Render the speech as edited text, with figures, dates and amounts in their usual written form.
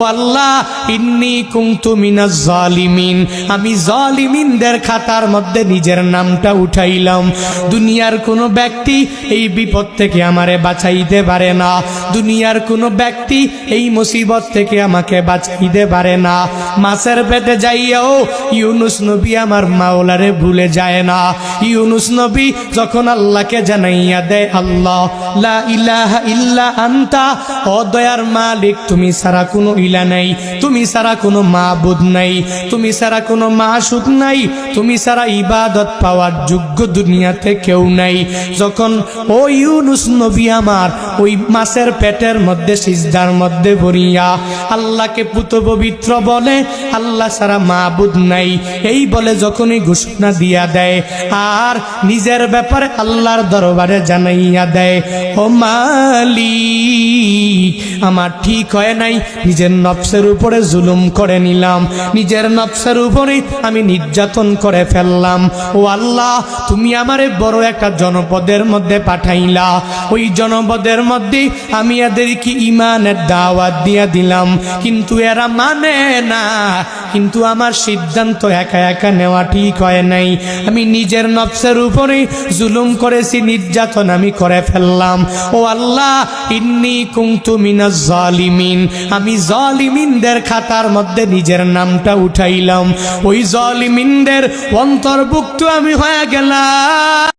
আল্লাহ ইন্নী কুনতু মিনাজ জালিমিন, আমি জালিমিনদের খাতার মধ্যে নিজের নামটা উঠাইলাম। দুনিয়ার কোনো ব্যক্তি এই বিপদ থেকে আমারে বাঁচাইতে পারে না, দুনিয়ার কোনো ব্যক্তি এই মুসিবত থেকে আমাকে বাঁচাইতে পারে না। মাছের পেটে যাইয়াও ইউনুস নবী আমার মাওলারে ভুলে যায় না। ইউনুস নবী যখন আল্লাহকে জানাইয়া দেয়, আল্লাহ লা ইলাহা ইল্লা আনতা, ও দয়ার মালিক তুমি ছাড়া কোনো ইলা নাই, তুমি ছাড়া কোনো মাবুদ নাই, তুমি ছাড়া কোনো মাসুক নাই, তুমি ছাড়া ইবাদত পাওয়ার যোগ্য দুনিয়াতে কেউ নাই। যখন ও ইউনুস নবী আমার ওই মাছের পেটের মধ্যে সিজদার মধ্যে পড়িয়া আল্লাহকে পুত পবিত্র বলে, আল্লাহ ছাড়া মাবুদ নাই এই বলে যখনই ঘোষণা দিয়া দেয় আর নিজের ব্যাপারে আল্লাহর দরবারে জানাইয়া দেয়, ও মালিক আমার ঠিক হয় নাই, নিজের নফসের উপরে জুলুম করে নিলাম, নিজের নফসের উপরে আমি নির্যাতন করে ফেললাম। ও আল্লাহ তুমি আমারে বড় একটা জনপদের মধ্যে পাঠাইলা, ওই জনপদের মধ্যে আমি এদেরকে ঈমানের দাওয়াত দিয়া দিলাম, কিন্তু এরা মানে না। কিন্তু আমার সিদ্ধান্ত একা একা নেওয়া ঠিক হয় নাই, আমি নিজের নফসের উপরে জুলুম করেছি, নির্যাতন আমি করে ফেললাম। ও আল্লাহ ইন্নী কুনতু মিনাজ জালিমিন, আমি জালিমিনদের খাতার মধ্যে নিজের নামটা উঠাইলাম, ওই জালিমিনদের অন্তর্ভুক্ত আমি হয়ে গেলাম।